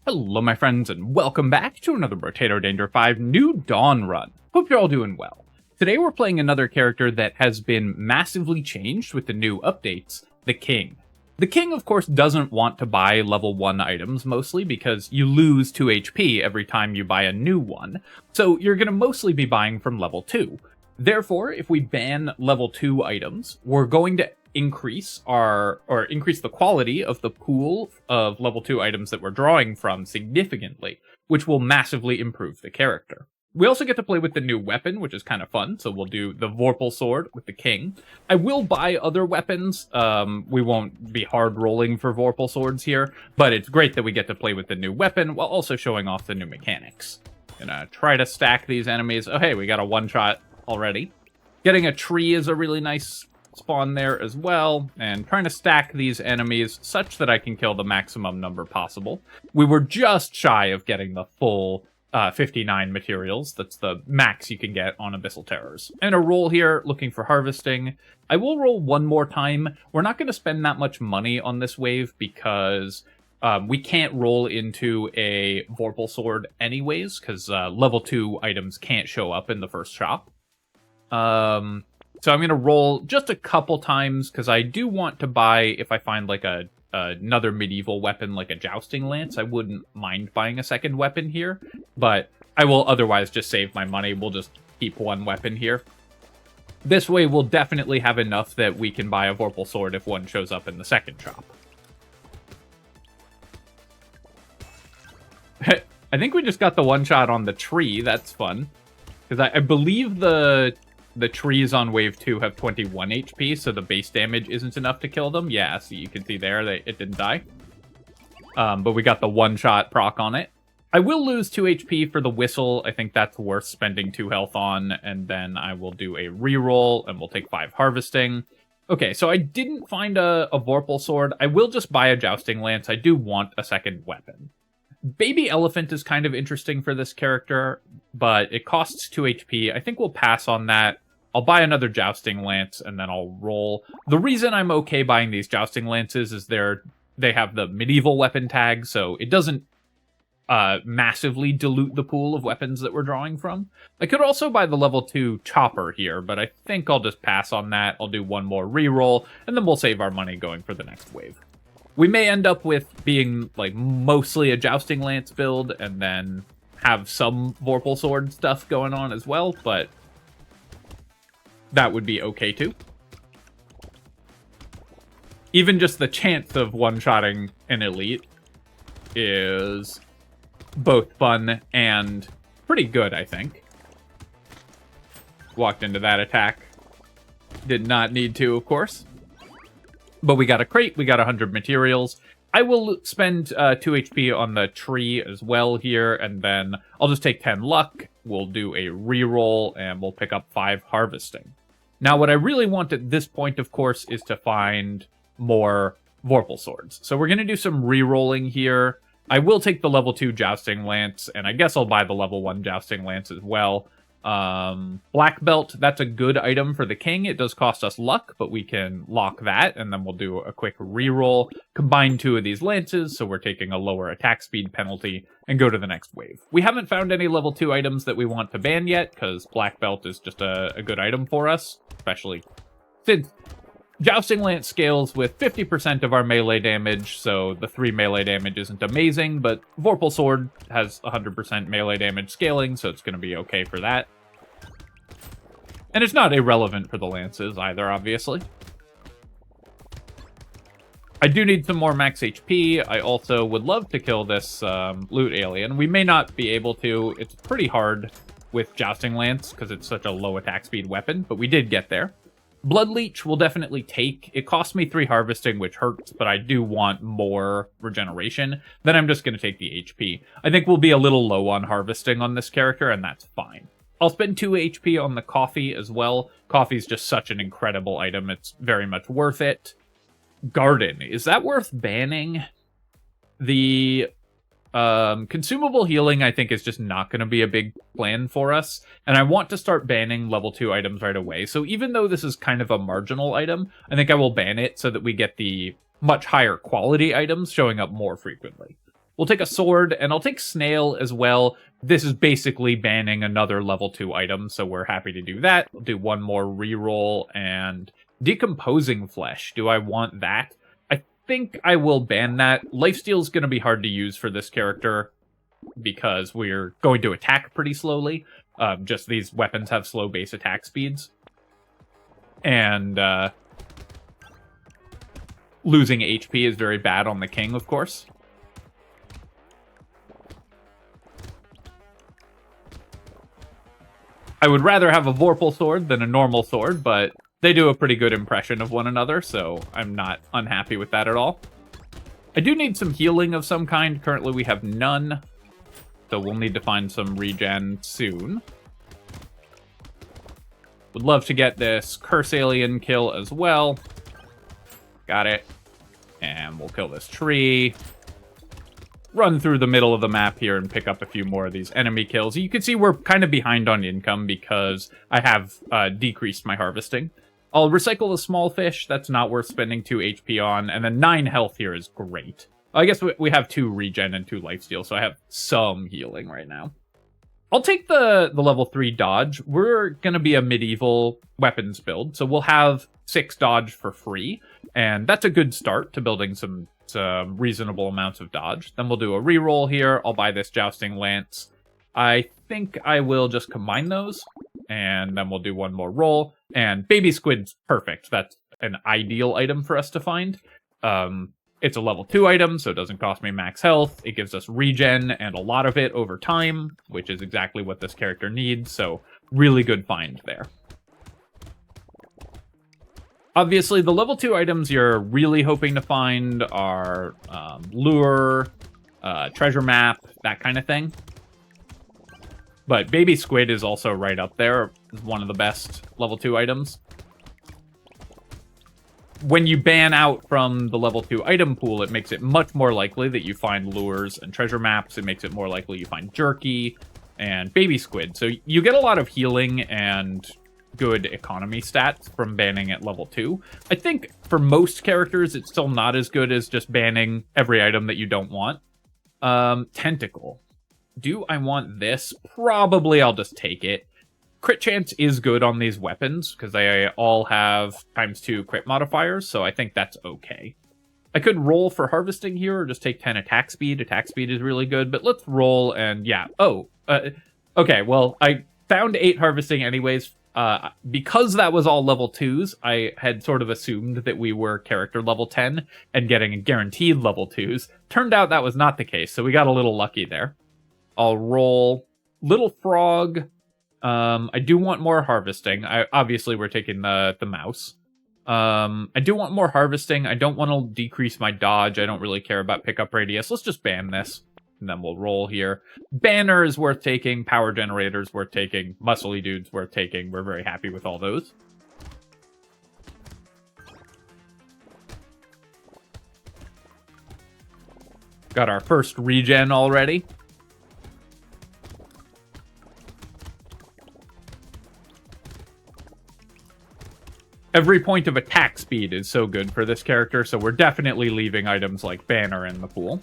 Hello my friends and welcome back to another Brotato Danger 5 New Dawn run. Hope you're all doing well. Today we're playing another character that has been massively changed with the new updates, the King. The King of course doesn't want to buy level 1 items mostly because you lose 2 HP every time you buy a new one, so you're going to mostly be buying from level 2. Therefore, if we ban level 2 items, we're going to increase the quality of the pool of level 2 items that we're drawing from significantly, which will massively improve the character. We also get to play with the new weapon, which is kind of fun, so we'll do the VORPAL sword with the King. I will buy other weapons. We won't be hard rolling for VORPAL swords here, but it's great that we get to play with the new weapon while also showing off the new mechanics. Gonna try to stack these enemies. Oh hey, we got a one-shot already. Getting a tree is a really nice spawn there as well, and trying to stack these enemies such that I can kill the maximum number possible. We were just shy of getting the full 59 materials. That's the max you can get on Abyssal Terrors. And a roll here, looking for harvesting. I will roll one more time. We're not going to spend that much money on this wave because we can't roll into a VORPAL sword anyways, because level 2 items can't show up in the first shop. So I'm going to roll just a couple times, because I do want to buy, if I find like another medieval weapon, like a jousting lance, I wouldn't mind buying a second weapon here, but I will otherwise just save my money. We'll just keep one weapon here. This way we'll definitely have enough that we can buy a VORPAL sword if one shows up in the second shop. I think we just got the one shot on the tree. That's fun, because I believe the trees on wave 2 have 21 HP, so the base damage isn't enough to kill them. Yeah, so you can see there that it didn't die. But we got the one-shot proc on it. I will lose 2 HP for the whistle. I think that's worth spending 2 health on, and then I will do a reroll, and we'll take 5 harvesting. Okay, so I didn't find a VORPAL sword. I will just buy a jousting lance. I do want a second weapon. Baby Elephant is kind of interesting for this character, but it costs 2 HP. I think we'll pass on that. I'll buy another Jousting Lance, and then I'll roll. The reason I'm okay buying these Jousting Lances is they have the medieval weapon tag, so it doesn't massively dilute the pool of weapons that we're drawing from. I could also buy the level 2 Chopper here, but I think I'll just pass on that. I'll do one more reroll, and then we'll save our money going for the next wave. We may end up with being like mostly a Jousting Lance build, and then have some VORPAL sword stuff going on as well, but that would be okay too. Even just the chance of one-shotting an elite is both fun and pretty good, I think. Walked into that attack. Did not need to, of course. But we got a crate, we got 100 materials. I will spend 2 HP on the tree as well here, and then I'll just take 10 luck. We'll do a reroll, and we'll pick up 5 harvesting. Now, what I really want at this point, of course, is to find more VORPAL swords. So we're going to do some re-rolling here. I will take the level 2 Jousting Lance, and I guess I'll buy the level 1 Jousting Lance as well. Black Belt, that's a good item for the King. It does cost us luck, but we can lock that, and then we'll do a quick re-roll. Combine 2 of these lances, so we're taking a lower attack speed penalty, and go to the next wave. We haven't found any level 2 items that we want to ban yet, because Black Belt is just a good item for us, especially since Jousting Lance scales with 50% of our melee damage, so the 3 melee damage isn't amazing, but VORPAL Sword has 100% melee damage scaling, so it's going to be okay for that. And it's not irrelevant for the lances either, obviously. I do need some more max HP. I also would love to kill this loot alien. We may not be able to. It's pretty hard with Jousting Lance, because it's such a low attack speed weapon, but we did get there. Blood Leech will definitely take. It cost me 3 harvesting, which hurts, but I do want more regeneration. Then I'm just going to take the HP. I think we'll be a little low on harvesting on this character, and that's fine. I'll spend 2 HP on the coffee as well. Coffee's just such an incredible item. It's very much worth it. Garden. Is that worth banning? The consumable healing, I think, is just not going to be a big plan for us, and I want to start banning level 2 items right away. So even though this is kind of a marginal item, I think I will ban it so that we get the much higher quality items showing up more frequently. We'll take a sword, and I'll take snail as well. This is basically banning another level 2 item, so we're happy to do that. We'll do one more reroll, and decomposing flesh. Do I want that? I think I will ban that. Lifesteal is going to be hard to use for this character because we're going to attack pretty slowly. Just these weapons have slow base attack speeds. And losing HP is very bad on the king, of course. I would rather have a Vorpal sword than a normal sword, but they do a pretty good impression of one another, so I'm not unhappy with that at all. I do need some healing of some kind. Currently we have none, so we'll need to find some regen soon. Would love to get this Curse Alien kill as well. Got it. And we'll kill this tree. Run through the middle of the map here and pick up a few more of these enemy kills. You can see we're kind of behind on income because I have decreased my harvesting. I'll recycle the small fish. That's not worth spending 2 HP on. And then 9 health here is great. I guess we have 2 regen and 2 lifesteal, so I have some healing right now. I'll take the level 3 dodge. We're going to be a medieval weapons build, so we'll have 6 dodge for free. And that's a good start to building some reasonable amounts of dodge. Then we'll do a reroll here. I'll buy this jousting lance. I think I will just combine those, and then we'll do one more roll. And baby squid's perfect. That's an ideal item for us to find. It's a level 2 item, so it doesn't cost me max health. It gives us regen and a lot of it over time, which is exactly what this character needs, so really good find there. Obviously, the level 2 items you're really hoping to find are lure, treasure map, that kind of thing. But baby squid is also right up there. It's one of the best level 2 items. When you ban out from the level 2 item pool, it makes it much more likely that you find lures and treasure maps. It makes it more likely you find jerky and baby squid. So you get a lot of healing and good economy stats from banning at level 2. I think for most characters, it's still not as good as just banning every item that you don't want. Tentacle. Do I want this? Probably I'll just take it. Crit chance is good on these weapons, because they all have ×2 crit modifiers, so I think that's okay. I could roll for harvesting here, or just take 10 attack speed. Attack speed is really good, but let's roll, and yeah. Okay, well, I found 8 harvesting anyways. Because that was all level 2s, I had sort of assumed that we were character level 10 and getting guaranteed level 2s. Turned out that was not the case, so we got a little lucky there. I'll roll Little Frog. I do want more harvesting. Obviously, we're taking the mouse. I do want more harvesting. I don't want to decrease my dodge. I don't really care about pickup radius. Let's just ban this, and then we'll roll here. Banner is worth taking. Power generator is worth taking. Muscly dude's worth taking. We're very happy with all those. Got our first regen already. Every point of attack speed is so good for this character, so we're definitely leaving items like Banner in the pool.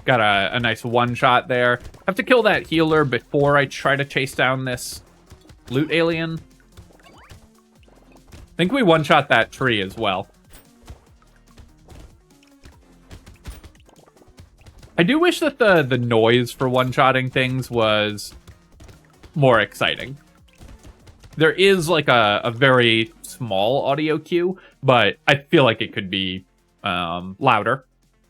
Got a nice one-shot there. Have to kill that healer before I try to chase down this loot alien. I think we one-shot that tree as well. I do wish that the noise for one-shotting things was more exciting. There is like a very small audio cue, but I feel like it could be louder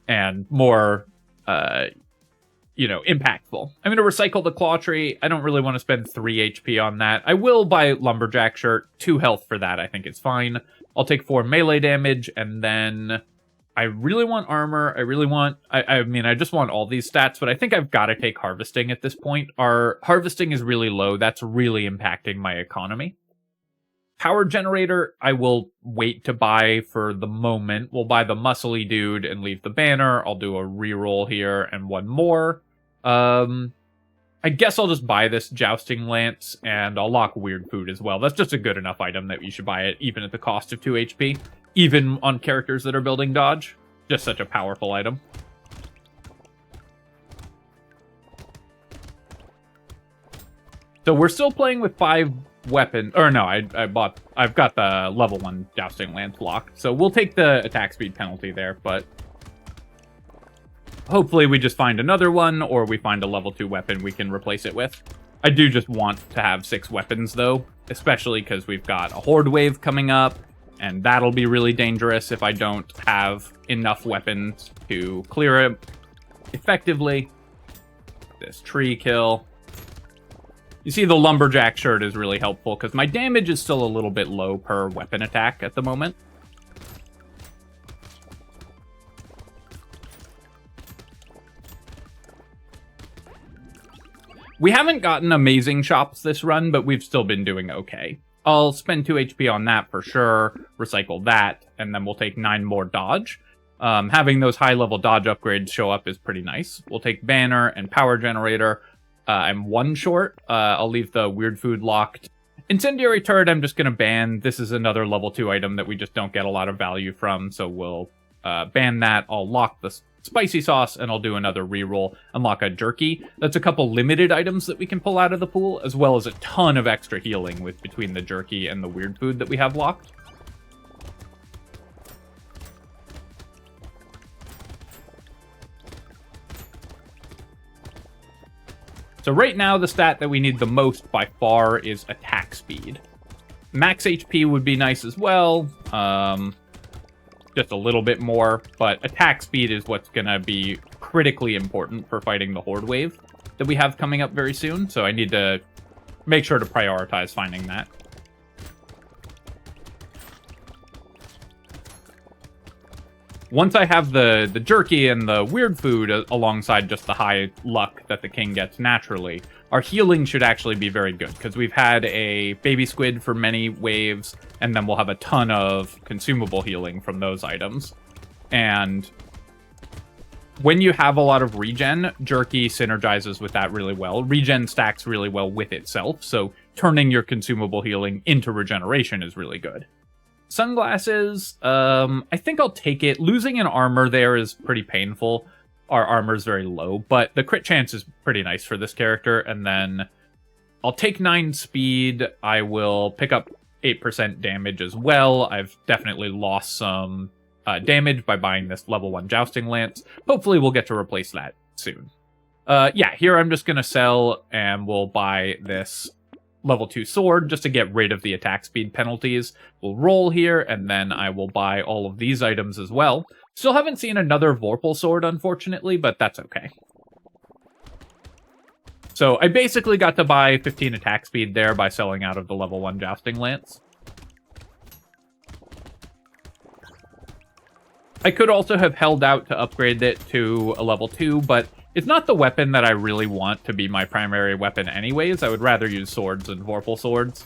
and more impactful. I'm going to recycle the claw tree. I don't really want to spend 3 HP on that. I will buy lumberjack shirt. 2 health for that. I think it's fine. I'll take 4 melee damage, and then I really want armor. I just want all these stats, but I think I've got to take harvesting at this point. Our harvesting is really low. That's really impacting my economy. Power generator, I will wait to buy for the moment. We'll buy the muscly dude and leave the banner. I'll do a reroll here and one more. I guess I'll just buy this jousting lance, and I'll lock weird food as well. That's just a good enough item that you should buy it, even at the cost of 2 HP. even on characters that are building dodge. Just such a powerful item. So we're still playing with 5 weapons. Or no, I've got the level 1 Jousting Lance locked. So we'll take the attack speed penalty there, but hopefully we just find another one, or we find a level 2 weapon we can replace it with. I do just want to have 6 weapons, though, especially because we've got a Horde wave coming up, and that'll be really dangerous if I don't have enough weapons to clear it effectively. This tree kill. You see the Lumberjack shirt is really helpful, because my damage is still a little bit low per weapon attack at the moment. We haven't gotten amazing shops this run, but we've still been doing okay. I'll spend 2 HP on that for sure, recycle that, and then we'll take 9 more dodge. Having those high-level dodge upgrades show up is pretty nice. We'll take Banner and Power Generator. I'm 1 short. I'll leave the Weird Food locked. Incendiary Turret I'm just going to ban. This is another level 2 item that we just don't get a lot of value from, so we'll ban that. I'll lock the Spicy Sauce, and I'll do another reroll. Unlock a Jerky. That's a couple limited items that we can pull out of the pool, as well as a ton of extra healing with between the Jerky and the Weird Food that we have locked. So right now, the stat that we need the most by far is attack speed. Max HP would be nice as well. Just a little bit more, but attack speed is what's going to be critically important for fighting the Horde wave that we have coming up very soon, so I need to make sure to prioritize finding that. Once I have the Jerky and the Weird Food alongside just the high luck that the King gets naturally, our healing should actually be very good, because we've had a Baby Squid for many waves, and then we'll have a ton of consumable healing from those items. And when you have a lot of regen, Jerky synergizes with that really well. Regen stacks really well with itself, so turning your consumable healing into regeneration is really good. Sunglasses, I think I'll take it. Losing an armor there is pretty painful. Our armor is very low, but the crit chance is pretty nice for this character. And then I'll take 9 speed. I will pick up 8% damage as well. I've definitely lost some damage by buying this level 1 Jousting Lance. Hopefully we'll get to replace that soon. Yeah, here I'm just going to sell, and we'll buy this level 2 sword just to get rid of the attack speed penalties. We'll roll here, and then I will buy all of these items as well. Still haven't seen another VORPAL sword, unfortunately, but that's okay. So I basically got to buy 15 attack speed there by selling out of the level 1 Jousting Lance. I could also have held out to upgrade it to a level 2, but it's not the weapon that I really want to be my primary weapon anyways. I would rather use swords than VORPAL swords.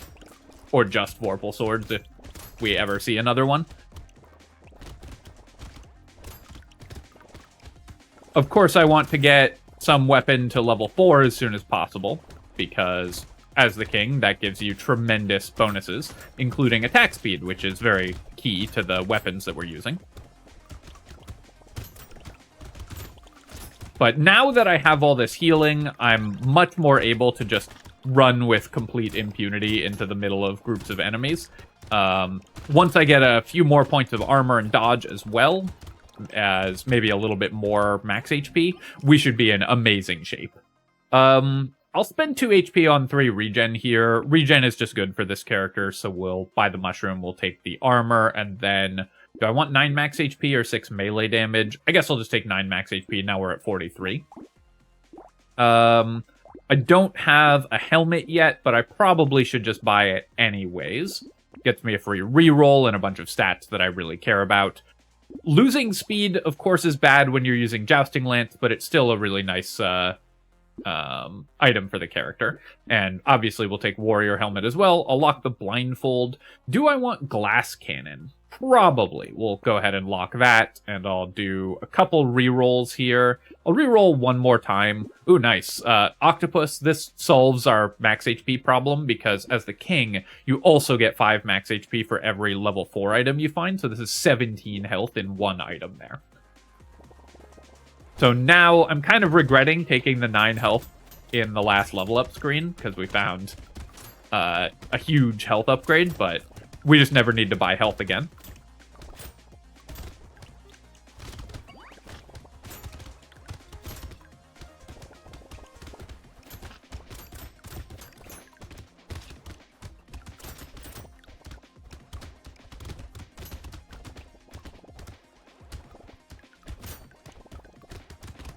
Or just VORPAL swords if we ever see another one. Of course, I want to get some weapon to level 4 as soon as possible, because as the King, that gives you tremendous bonuses, including attack speed, which is very key to the weapons that we're using. But now that I have all this healing, I'm much more able to just run with complete impunity into the middle of groups of enemies. Once I get a few more points of armor and dodge as well, as maybe a little bit more max HP, we should be in amazing shape. I'll spend 2 HP on 3 regen here. Regen is just good for this character, so we'll buy the mushroom, we'll take the armor, and then do I want 9 max HP or 6 melee damage? I guess I'll just take 9 max HP. Now we're at 43. I don't have a helmet yet, but I probably should just buy it anyways. Gets me a free reroll and a bunch of stats that I really care about. Losing speed, of course, is bad when you're using Jousting Lance, but it's still a really nice item for the character. And obviously we'll take Warrior Helmet as well. I'll lock the Blindfold. Do I want Glass Cannon? probably we'll go ahead and lock that, and I'll do a couple rerolls here. I'll reroll one more time. Ooh, nice. Octopus, this solves our max HP problem, because as the king, you also get 5 max HP for every level 4 item you find, so this is 17 health in one item there. So now I'm kind of regretting taking the 9 health in the last level up screen, because we found a huge health upgrade, but we just never need to buy health again.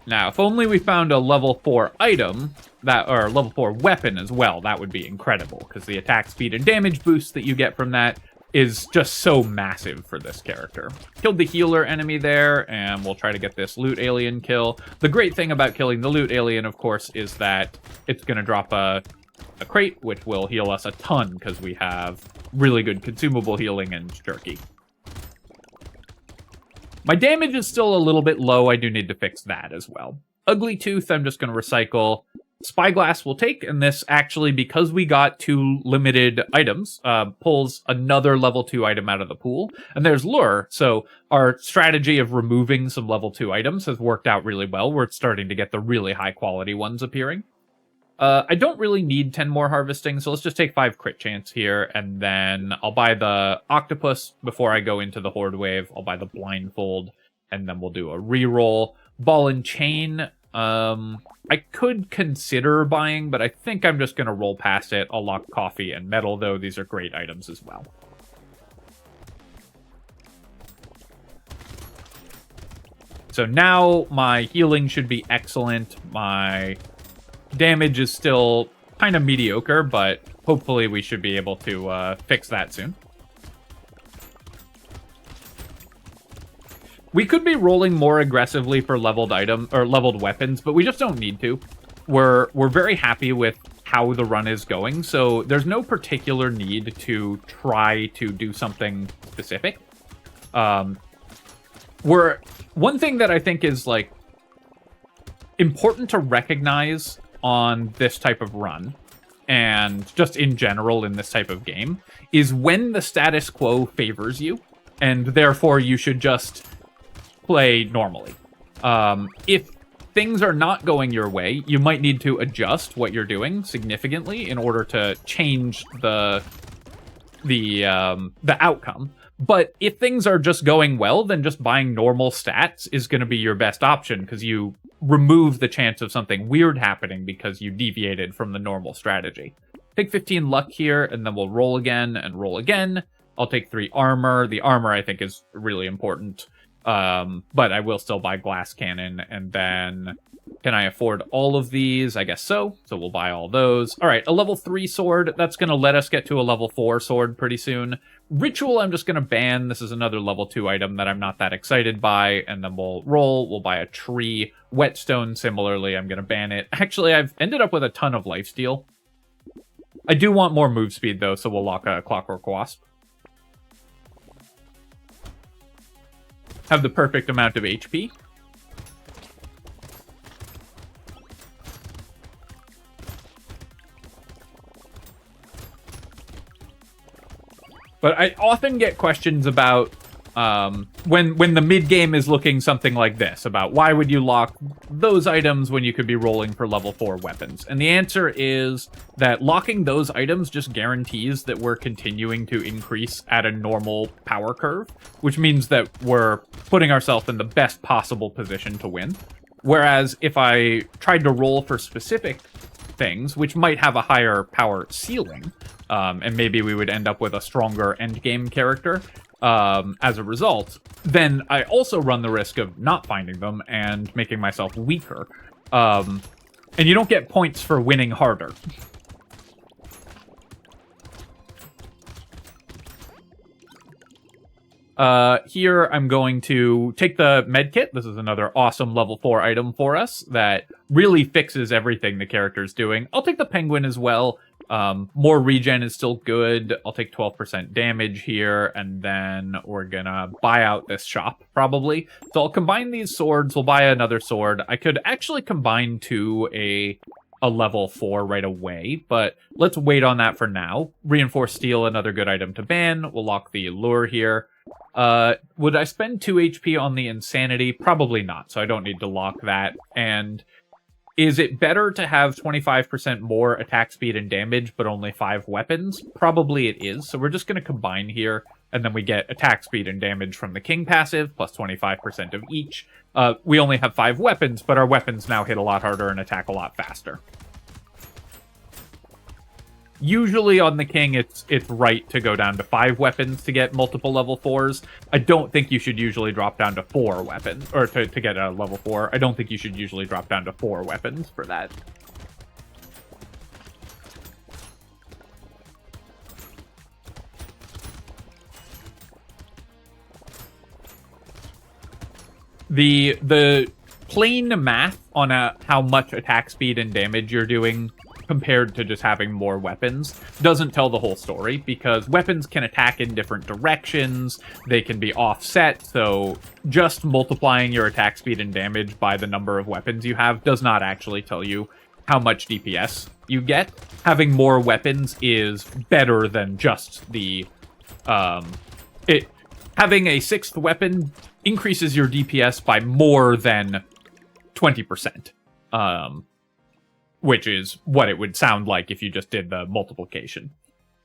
Now, if only we found a level 4 item, or level 4 weapon as well, that would be incredible, because the attack speed and damage boost that you get from that is just so massive for this character. Killed the healer enemy there, and we'll try to get this loot alien kill. The great thing about killing the loot alien, of course, is that it's going to drop a crate, which will heal us a ton, because we have really good consumable healing and jerky. My damage is still a little bit low. I do need to fix that as well. Ugly Tooth, I'm just going to recycle. Spyglass will take, and this actually, because we got 2 limited items, pulls another level 2 item out of the pool. And there's Lure, so our strategy of removing some level 2 items has worked out really well. We're starting to get the really high quality ones appearing. I don't really need 10 more harvesting, so let's just take 5 crit chance here, and then I'll buy the octopus before I go into the horde wave. I'll buy the blindfold, and then we'll do a reroll. Ball and chain, I could consider buying, but I think I'm just going to roll past it. I'll lock coffee and metal, though. These are great items as well. So now my healing should be excellent. My damage is still kind of mediocre, but hopefully we should be able to fix that soon. We could be rolling more aggressively for leveled item or leveled weapons, but we just don't need to. We're very happy with how the run is going, so there's no particular need to try to do something specific. One thing that I think is like important to recognize on this type of run, and just in general in this type of game, is when the status quo favors you, and therefore you should just play normally. If things are not going your way, you might need to adjust what you're doing significantly in order to change the outcome. But if things are just going well, then just buying normal stats is going to be your best option, because you remove the chance of something weird happening because you deviated from the normal strategy. Take 15 luck here, and then we'll roll again and roll again. I'll take 3 armor. The armor, I think, is really important. But I will still buy glass cannon, and then can I afford all of these? I guess so. So we'll buy all those. All right, a level 3 sword. That's going to let us get to a level 4 sword pretty soon. Ritual, I'm just going to ban. This is another level 2 item that I'm not that excited by. And then we'll roll. We'll buy a tree. Whetstone, similarly, I'm going to ban it. Actually, I've ended up with a ton of lifesteal. I do want more move speed, though, so we'll lock a Clockwork Wasp. Have the perfect amount of HP. But I often get questions about when the mid-game is looking something like this, about why would you lock those items when you could be rolling for level 4 weapons? And the answer is that locking those items just guarantees that we're continuing to increase at a normal power curve, which means that we're putting ourselves in the best possible position to win. Whereas if I tried to roll for specific things, which might have a higher power ceiling, and maybe we would end up with a stronger endgame character as a result, then I also run the risk of not finding them and making myself weaker. And you don't get points for winning harder. Here I'm going to take the medkit. This is another awesome level 4 item for us that really fixes everything the character's doing. I'll take the penguin as well. More regen is still good. I'll take 12% damage here, and then we're gonna buy out this shop, probably. So I'll combine these swords. We'll buy another sword. I could actually combine to a level 4 right away, but let's wait on that for now. Reinforced steel, another good item to ban. We'll lock the lure here. Would I spend 2 HP on the insanity? Probably not, so I don't need to lock that. And is it better to have 25% more attack speed and damage, but only 5 weapons? Probably it is, so we're just going to combine here, and then we get attack speed and damage from the King passive, plus 25% of each. We only have 5 weapons, but our weapons now hit a lot harder and attack a lot faster. Usually on the King, it's right to go down to 5 weapons to get multiple level 4s. I don't think you should usually drop down to 4 weapons, or to get a level 4. I don't think you should usually drop down to 4 weapons for that. The plain math on how much attack speed and damage you're doing compared to just having more weapons doesn't tell the whole story, because weapons can attack in different directions, they can be offset, so just multiplying your attack speed and damage by the number of weapons you have does not actually tell you how much DPS you get. Having more weapons is better than just the... having a 6th weapon increases your DPS by more than 20%. Which is what it would sound like if you just did the multiplication.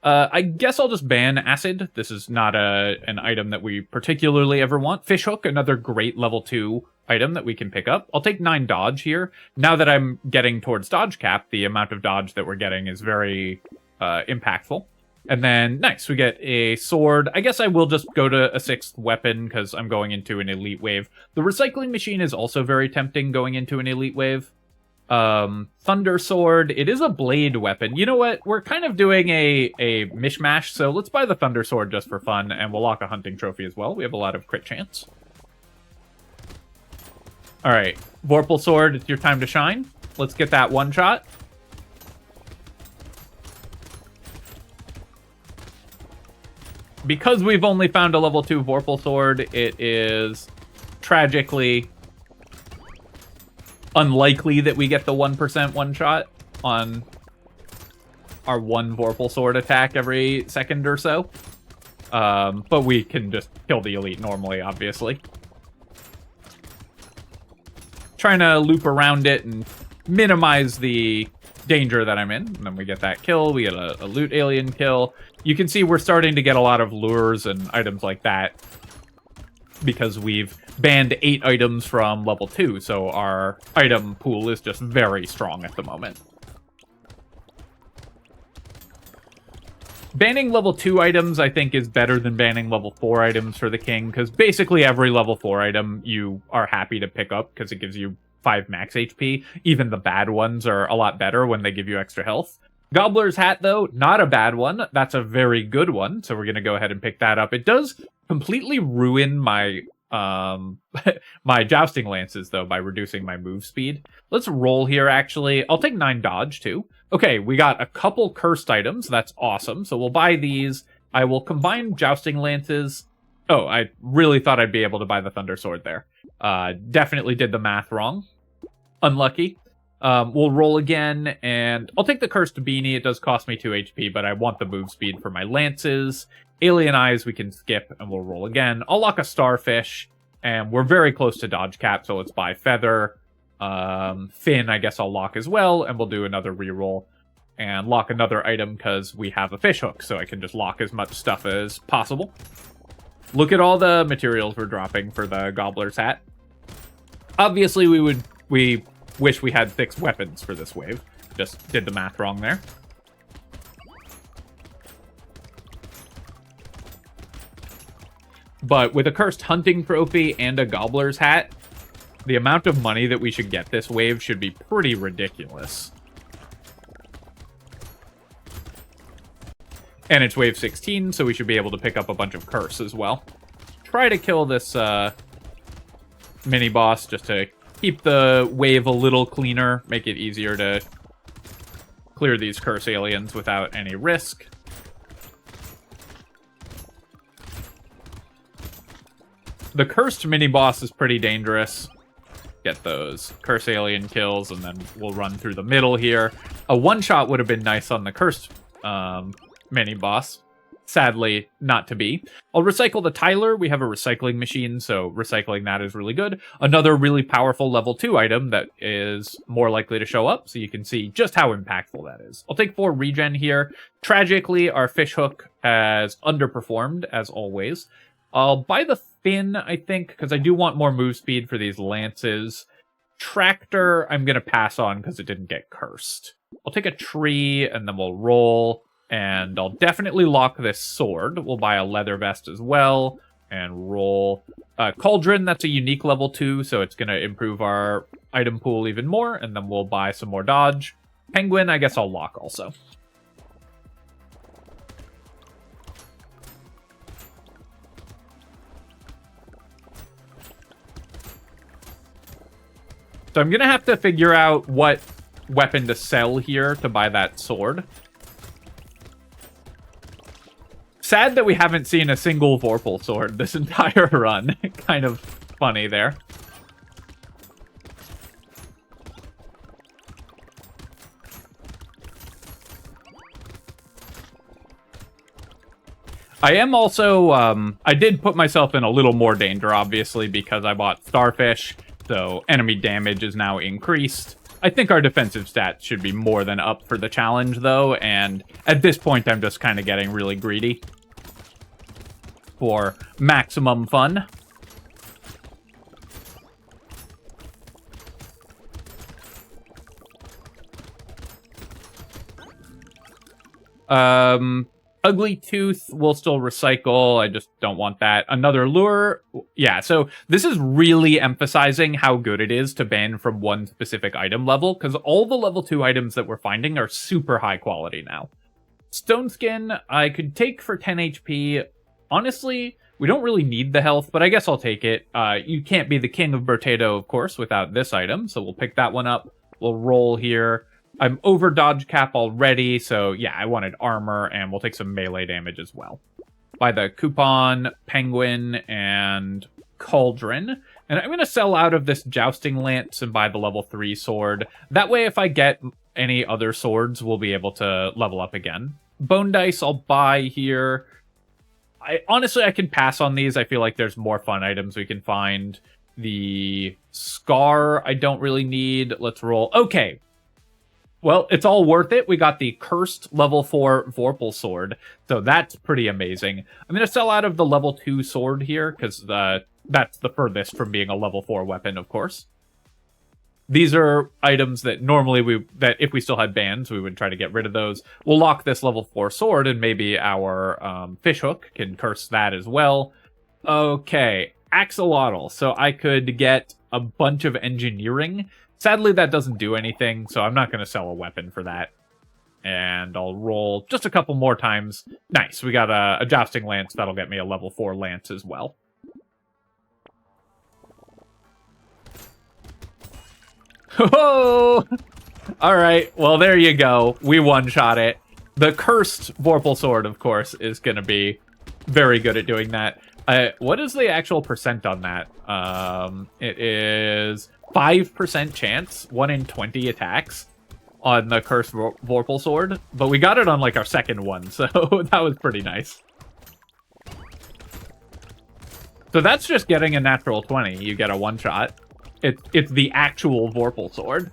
I guess I'll just ban Acid. This is not an item that we particularly ever want. Fishhook, another great level 2 item that we can pick up. I'll take 9 dodge here. Now that I'm getting towards dodge cap, the amount of dodge that we're getting is very impactful. And then, nice, we get a sword. I guess I will just go to a 6th weapon because I'm going into an elite wave. The recycling machine is also very tempting going into an elite wave. Thunder sword, it is a blade weapon. You know what, we're kind of doing a mishmash, so let's buy the thunder sword just for fun, and we'll lock a hunting trophy as well. We have a lot of crit chance. Alright, Vorpal sword, it's your time to shine. Let's get that one shot. Because we've only found a level 2 Vorpal sword, it is tragically unlikely that we get the 1% one-shot on our 1 Vorpal sword attack every second or so. But we can just kill the elite normally, obviously. Trying to loop around it and minimize the danger that I'm in. And then we get that kill, we get a loot alien kill. You can see we're starting to get a lot of lures and items like that, because we've banned 8 items from level 2, so our item pool is just very strong at the moment. Banning level 2 items, I think, is better than banning level 4 items for the King, because basically every level 4 item you are happy to pick up, because it gives you 5 max HP. Even the bad ones are a lot better when they give you extra health. Gobbler's Hat, though, not a bad one. That's a very good one, so we're going to go ahead and pick that up. It does completely ruin my my jousting lances, though, by reducing my move speed. Let's roll here, actually. I'll take 9 dodge, too. Okay, we got a couple cursed items. That's awesome. So we'll buy these. I will combine jousting lances. Oh, I really thought I'd be able to buy the thunder sword there. Definitely did the math wrong. Unlucky. We'll roll again, and I'll take the cursed beanie. It does cost me 2 HP, but I want the move speed for my lances. Alien eyes we can skip, and we'll roll again. I'll lock a starfish, and we're very close to dodge cap, so let's buy feather. Fin, I guess I'll lock as well, and we'll do another reroll. And lock another item, because we have a fish hook, so I can just lock as much stuff as possible. Look at all the materials we're dropping for the Gobbler's Hat. Obviously, we wish we had 6 weapons for this wave. Just did the math wrong there. But with a cursed hunting trophy and a Gobbler's Hat, the amount of money that we should get this wave should be pretty ridiculous. And it's wave 16, so we should be able to pick up a bunch of curse as well. Try to kill this mini-boss just to keep the wave a little cleaner, make it easier to clear these curse aliens without any risk. The cursed mini-boss is pretty dangerous. Get those curse alien kills, and then we'll run through the middle here. A one-shot would have been nice on the cursed mini-boss. Sadly, not to be. I'll recycle the Tyler. We have a recycling machine, so recycling that is really good. Another really powerful level 2 item that is more likely to show up, so you can see just how impactful that is. I'll take 4 regen here. Tragically, our fishhook has underperformed, as always. I'll buy the fin, I think, because I do want more move speed for these lances. Tractor, I'm going to pass on because it didn't get cursed. I'll take a tree, and then we'll roll. And I'll definitely lock this sword. We'll buy a leather vest as well. And roll. Cauldron, that's a unique level 2, so it's going to improve our item pool even more. And then we'll buy some more dodge. Penguin, I guess I'll lock also. So I'm going to have to figure out what weapon to sell here to buy that sword. Sad that we haven't seen a single VORPAL sword this entire run. Kind of funny there. I am also, I did put myself in a little more danger, obviously, because I bought Starfish, so enemy damage is now increased. I think our defensive stats should be more than up for the challenge, though, and at this point, I'm just kind of getting really greedy for maximum fun. Ugly Tooth will still recycle. I just don't want that. Another lure. Yeah, so this is really emphasizing how good it is to ban from one specific item level, because all the level 2 items that we're finding are super high quality now. Stone Skin, I could take for 10 HP. Honestly, we don't really need the health, but I guess I'll take it. You can't be the king of Brotato, of course, without this item, so we'll pick that one up. We'll roll here. I'm over dodge cap already, so yeah, I wanted armor, and we'll take some melee damage as well. Buy the coupon, penguin, and cauldron. And I'm going to sell out of this jousting lance and buy the level 3 sword. That way, if I get any other swords, we'll be able to level up again. Bone dice I'll buy here. Honestly, I can pass on these. I feel like there's more fun items we can find. The scar I don't really need. Let's roll. Okay. Well, it's all worth it. We got the cursed level 4 VORPAL sword, so that's pretty amazing. I'm going to sell out of the level 2 sword here, because that's the furthest from being a level 4 weapon, of course. These are items that normally that if we still had bans, we would try to get rid of those. We'll lock this level 4 sword, and maybe our fishhook can curse that as well. Okay, axolotl. So I could get a bunch of engineering. Sadly, that doesn't do anything, so I'm not going to sell a weapon for that. And I'll roll just a couple more times. Nice, we got a jousting lance. That'll get me a level 4 lance as well. Oh! Alright, well, there you go. We one-shot it. The cursed VORPAL sword, of course, is going to be very good at doing that. What is the actual percent on that? It is 5% chance, 1 in 20 attacks on the cursed VORPAL sword. But we got it on, like, our second one, so that was pretty nice. So that's just getting a natural 20. You get a one-shot. It's the actual VORPAL sword.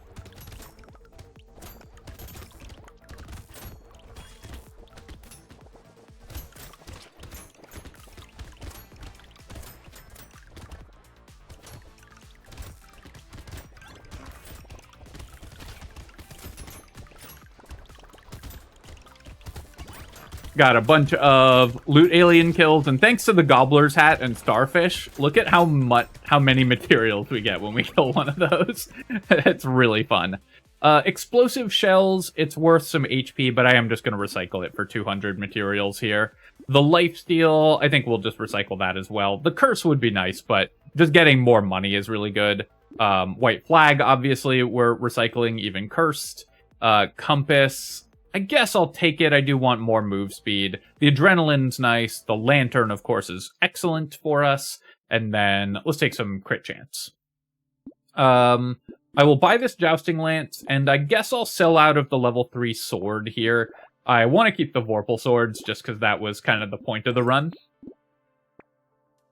Got a bunch of loot alien kills, and thanks to the Gobbler's Hat and Starfish, look at how many materials we get when we kill one of those. It's really fun. Explosive shells, it's worth some HP, but I am just going to recycle it for 200 materials here. The lifesteal, I think we'll just recycle that as well. The curse would be nice, but just getting more money is really good. White flag, obviously, we're recycling even cursed. Compass, I guess I'll take it. I do want more move speed. The adrenaline's nice. The lantern, of course, is excellent for us. And then let's take some crit chance. I will buy this jousting lance, and I guess I'll sell out of the level 3 sword here. I want to keep the Vorpal swords just because that was kind of the point of the run.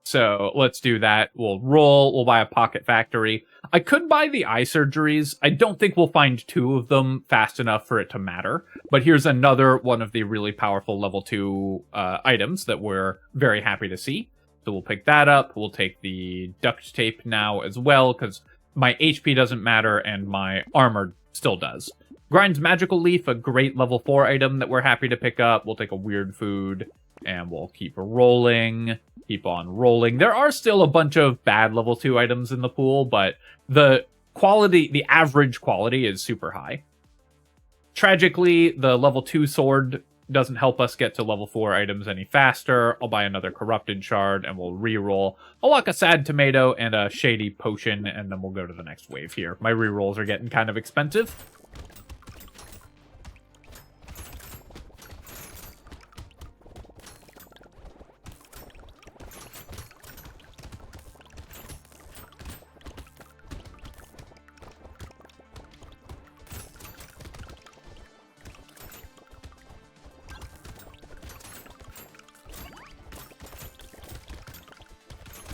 So let's do that. We'll roll. We'll buy a pocket factory. I could buy the eye surgeries. I don't think we'll find 2 of them fast enough for it to matter. But here's another one of the really powerful level 2 items that we're very happy to see. So we'll pick that up. We'll take the duct tape now as well, because my HP doesn't matter and my armor still does. Grind's Magical Leaf, a great level 4 item that we're happy to pick up. We'll take a Weird Food, and we'll keep rolling. Keep on rolling. There are still a bunch of bad level 2 items in the pool, but the quality, the average quality is super high. Tragically, the level 2 sword doesn't help us get to level 4 items any faster. I'll buy another Corrupted Shard, and we'll reroll. I'll lock a Sad Tomato and a Shady Potion, and then we'll go to the next wave here. My rerolls are getting kind of expensive.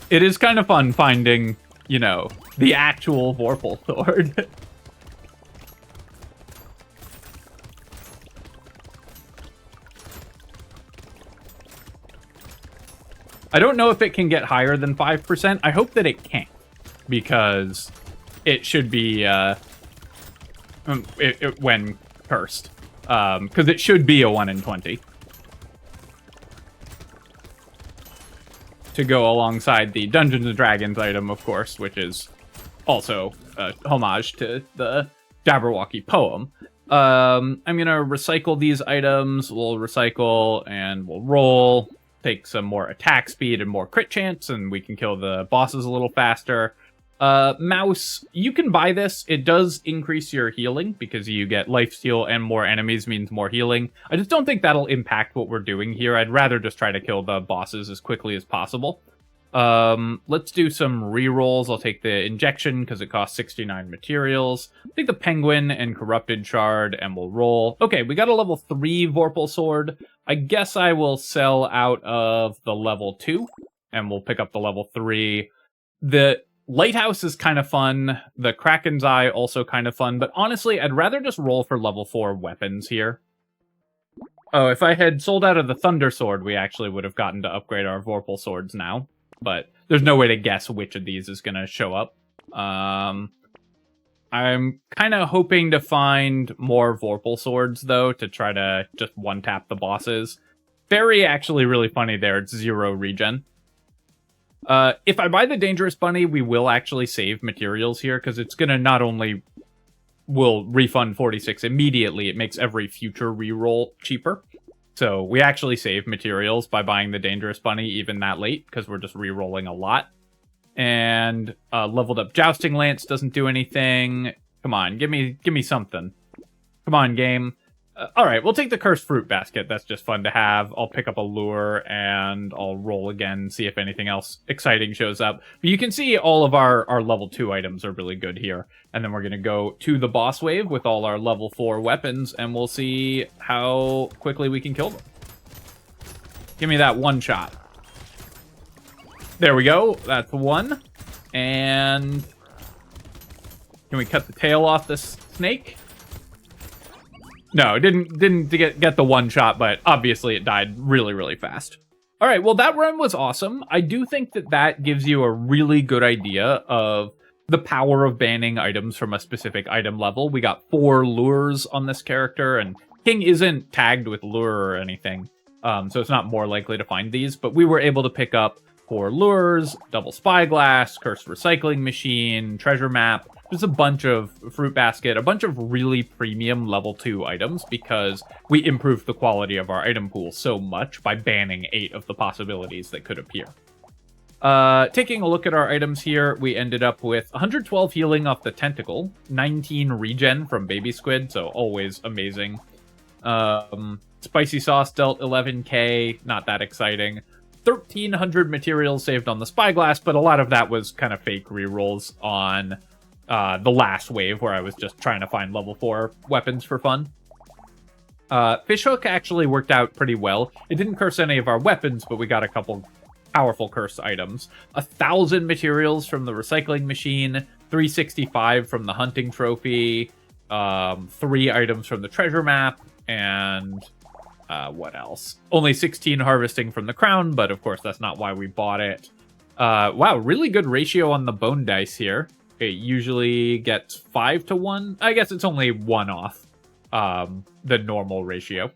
It is kind of fun finding, you know, the actual Vorpal sword. I don't know if it can get higher than 5%. I hope that it can't, because it should be, when cursed. Because it should be a 1 in 20. To go alongside the Dungeons & Dragons item, of course, which is also a homage to the Jabberwocky poem. I'm going to recycle these items. We'll recycle and we'll roll. Take some more attack speed and more crit chance, and we can kill the bosses a little faster. Mouse, you can buy this. It does increase your healing because you get lifesteal and more enemies means more healing. I just don't think that'll impact what we're doing here. I'd rather just try to kill the bosses as quickly as possible. Let's do some rerolls. I'll take the injection because it costs 69 materials. Take the penguin and corrupted shard and we'll roll. Okay, we got a level 3 Vorpal sword. I guess I will sell out of the level 2 and we'll pick up the level 3. The Lighthouse is kind of fun. The Kraken's Eye also kind of fun. But honestly, I'd rather just roll for level 4 weapons here. Oh, if I had sold out of the Thunder Sword, we actually would have gotten to upgrade our Vorpal swords now. But there's no way to guess which of these is going to show up. I'm kind of hoping to find more Vorpal swords, though, to try to just one-tap the bosses. Very actually really funny there. It's 0 regen. If I buy the Dangerous Bunny, we will actually save materials here, because it's going to not only will refund 46 immediately, it makes every future reroll cheaper. So we actually save materials by buying the Dangerous Bunny even that late, because we're just rerolling a lot. And leveled up Jousting Lance doesn't do anything. Come on, give me something. Come on, game. Alright, we'll take the Cursed Fruit Basket. That's just fun to have. I'll pick up a lure, and I'll roll again, see if anything else exciting shows up. But you can see all of our level 2 items are really good here. And then we're going to go to the boss wave with all our level 4 weapons, and we'll see how quickly we can kill them. Give me that one shot. There we go. That's one. And can we cut the tail off this snake? No, didn't get the one shot, but obviously it died really, really fast. All right, well, that run was awesome. I do think that gives you a really good idea of the power of banning items from a specific item level. We got 4 lures on this character, and King isn't tagged with lure or anything, so it's not more likely to find these, but we were able to pick up 4 lures, double spyglass, cursed recycling machine, treasure map, just a bunch of fruit basket, a bunch of really premium level 2 items because we improved the quality of our item pool so much by banning 8 of the possibilities that could appear. Taking a look at our items here, we ended up with 112 healing off the tentacle, 19 regen from baby squid, so always amazing. Spicy sauce dealt 11k, not that exciting. 1,300 materials saved on the spyglass, but a lot of that was kind of fake rerolls on the last wave where I was just trying to find level 4 weapons for fun. Fishhook actually worked out pretty well. It didn't curse any of our weapons, but we got a couple powerful curse items. 1,000 materials from the recycling machine, 365 from the hunting trophy, 3 items from the treasure map, and what else? Only 16 harvesting from the crown, but of course that's not why we bought it. Wow, really good ratio on the bone dice here. It usually gets 5 to 1. I guess it's only 1 off the normal ratio.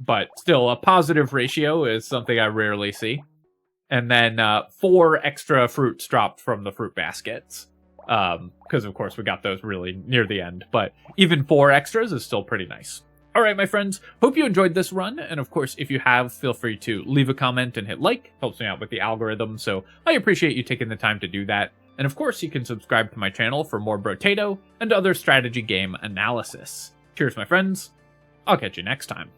But still, a positive ratio is something I rarely see. And then 4 extra fruits dropped from the fruit baskets. Because, of course, we got those really near the end. But even 4 extras is still pretty nice. Alright, my friends, hope you enjoyed this run. And, of course, if you have, feel free to leave a comment and hit like. Helps me out with the algorithm, so I appreciate you taking the time to do that. And, of course, you can subscribe to my channel for more Brotato and other strategy game analysis. Cheers, my friends. I'll catch you next time.